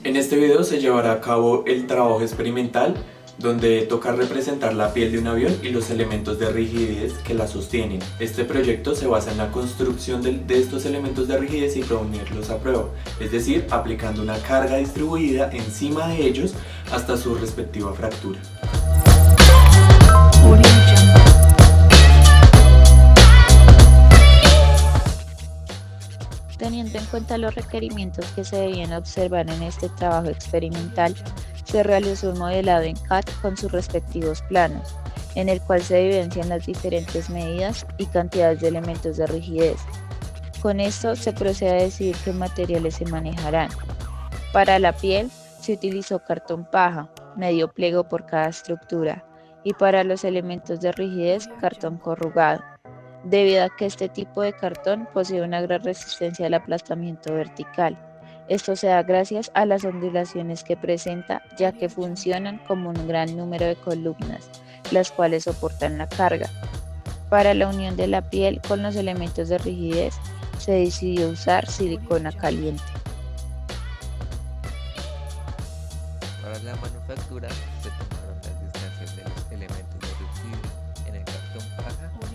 En este video se llevará a cabo el trabajo experimental donde toca representar la piel de un avión y los elementos de rigidez que la sostienen. Este proyecto se basa en la construcción de estos elementos de rigidez y reunirlos a prueba, es decir, aplicando una carga distribuida encima de ellos hasta su respectiva fractura. Teniendo en cuenta los requerimientos que se debían observar en este trabajo experimental, se realizó un modelado en CAD con sus respectivos planos, en el cual se evidencian las diferentes medidas y cantidades de elementos de rigidez. Con esto se procede a decidir qué materiales se manejarán. Para la piel se utilizó cartón paja, medio pliego por cada estructura, y para los elementos de rigidez, cartón corrugado, debido a que este tipo de cartón posee una gran resistencia al aplastamiento vertical. Esto se da gracias a las ondulaciones que presenta, ya que funcionan como un gran número de columnas, las cuales soportan la carga. Para la unión de la piel con los elementos de rigidez, se decidió usar silicona caliente. Para la manufactura se tomaron las distancias de los elementos de rigidez en el cartón paja,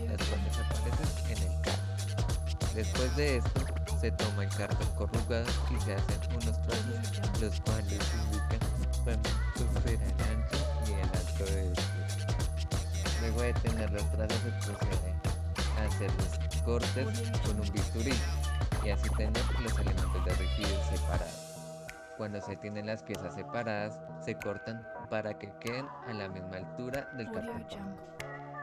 las cuales aparecen en el CAD. Después de esto, se toma el cartón corrugado y se hacen unos trazos, los cuales indican cuánto será el ancho y el alto de estos. Luego de tener los trazos se procede a hacer los cortes con un bisturí y así tener los elementos de rigidez separados. Cuando se tienen las piezas separadas, se cortan para que queden a la misma altura del cartón paja.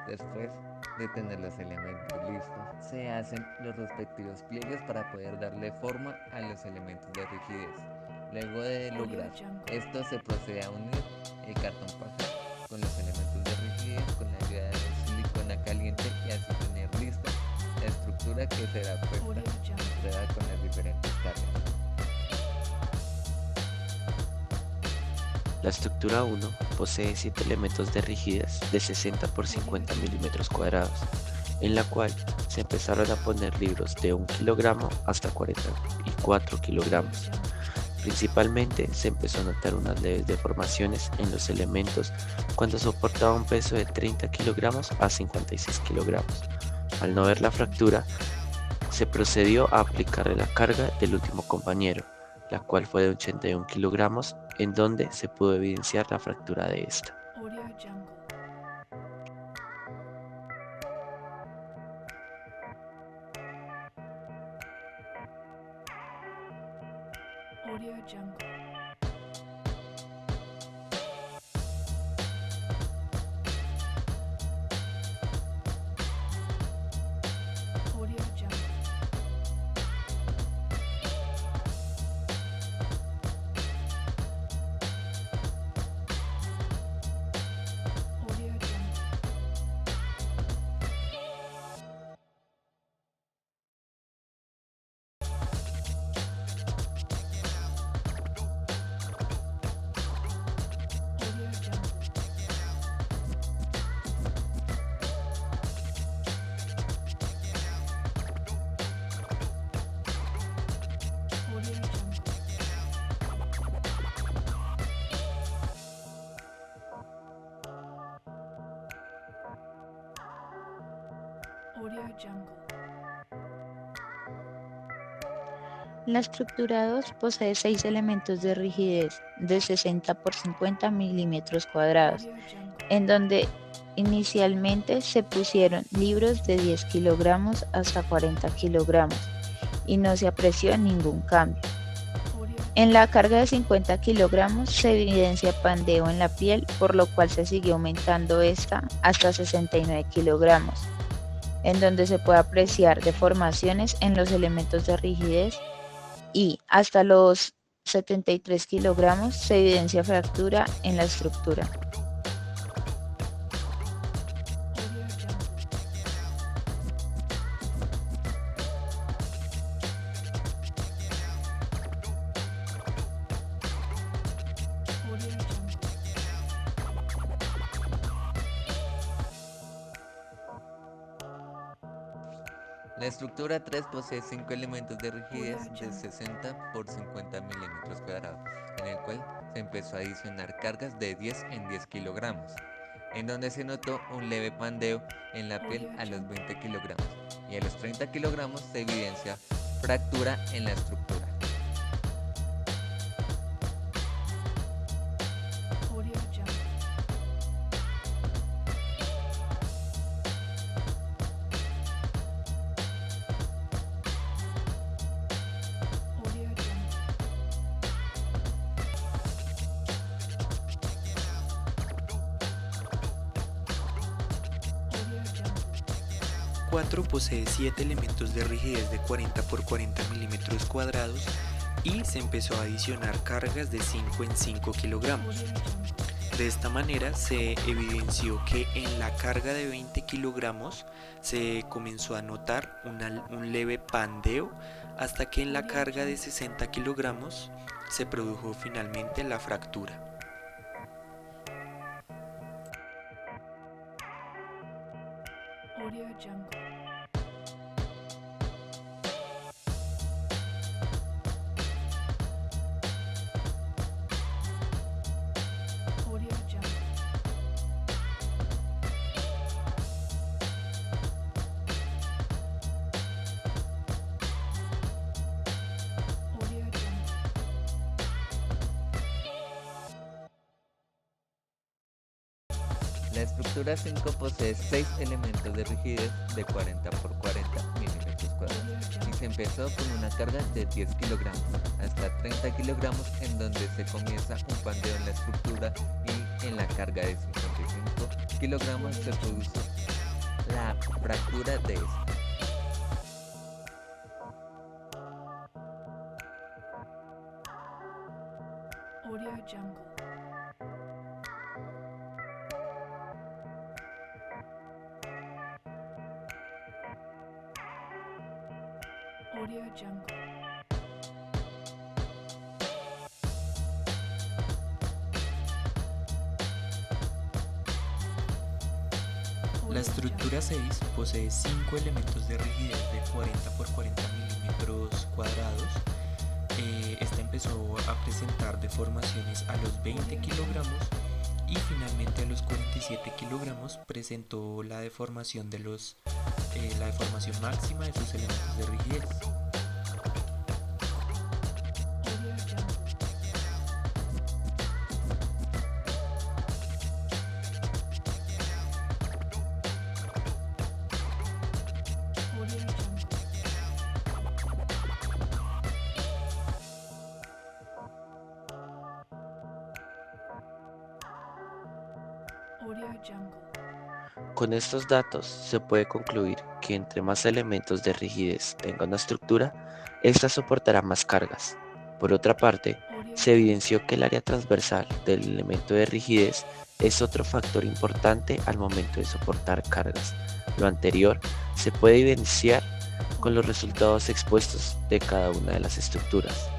Después de tener los elementos listos, se hacen los respectivos pliegues para poder darle forma a los elementos de rigidez. Luego de lograr esto, se procede a unir el cartón paja con los elementos de rigidez con la ayuda de silicona caliente y así tener lista la estructura que será puesta en prueba con las diferentes cargas. La estructura 1 posee 7 elementos de rigidez de 60 por 50 milímetros cuadrados, en la cual se empezaron a poner libros de 1 kilogramo hasta 44 kilogramos. Principalmente se empezó a notar unas leves deformaciones en los elementos cuando soportaba un peso de 30 kilogramos a 56 kilogramos. Al no ver la fractura, se procedió a aplicarle la carga del último compañero, la cual fue de 81 kilogramos, en donde se pudo evidenciar la fractura de esta. La estructura 2 posee 6 elementos de rigidez de 60 por 50 milímetros cuadrados, en donde inicialmente se pusieron libros de 10 kilogramos hasta 40 kilogramos y no se apreció ningún cambio. En la carga de 50 kilogramos se evidencia pandeo en la piel, por lo cual se siguió aumentando esta hasta 69 kilogramos, en donde se puede apreciar deformaciones en los elementos de rigidez y hasta los 73 kilogramos se evidencia fractura en la estructura. La estructura 3 posee 5 elementos de rigidez de 60 por 50 milímetros cuadrados, en el cual se empezó a adicionar cargas de 10 en 10 kilogramos, en donde se notó un leve pandeo en la piel a los 20 kilogramos, y a los 30 kilogramos se evidencia fractura en la estructura. Cuatro posee 7 elementos de rigidez de 40 por 40 milímetros cuadrados y se empezó a adicionar cargas de 5 en 5 kilogramos. De esta manera se evidenció que en la carga de 20 kilogramos se comenzó a notar un leve pandeo hasta que en la carga de 60 kilogramos se produjo finalmente la fractura. Audio Jungle. Audio Jungle. Audio Jungle. La estructura 5 posee 6 elementos de rigidez de 40 por 40 milímetros cuadrados y se empezó con una carga de 10 kilogramos hasta 30 kilogramos, en donde se comienza un pandeo en la estructura, y en la carga de 55 kilogramos se produjo la fractura de esta. Audio Jungle. Audio Jungle. La estructura 6 posee 5 elementos de rigidez de 40 por 40 milímetros cuadrados. Esta empezó a presentar deformaciones a los 20 kilogramos y finalmente a los 47 kilogramos presentó la deformación la deformación máxima de sus elementos de rigidez. Audio Jungle. Audio Jungle. Audio Jungle. Con estos datos se puede concluir que entre más elementos de rigidez tenga una estructura, ésta soportará más cargas. Por otra parte, Audio se evidenció que el área transversal del elemento de rigidez es otro factor importante al momento de soportar cargas. Lo anterior se puede evidenciar con los resultados expuestos de cada una de las estructuras.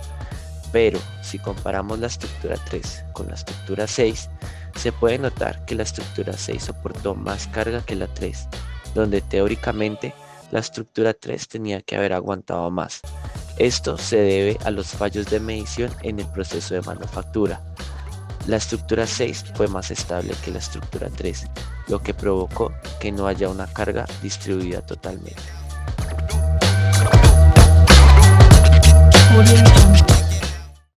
Pero si comparamos la estructura 3 con la estructura 6, se puede notar que la estructura 6 soportó más carga que la 3, donde teóricamente la estructura 3 tenía que haber aguantado más. Esto se debe a los fallos de medición en el proceso de manufactura. La estructura 6 fue más estable que la estructura 3, lo que provocó que no haya una carga distribuida totalmente.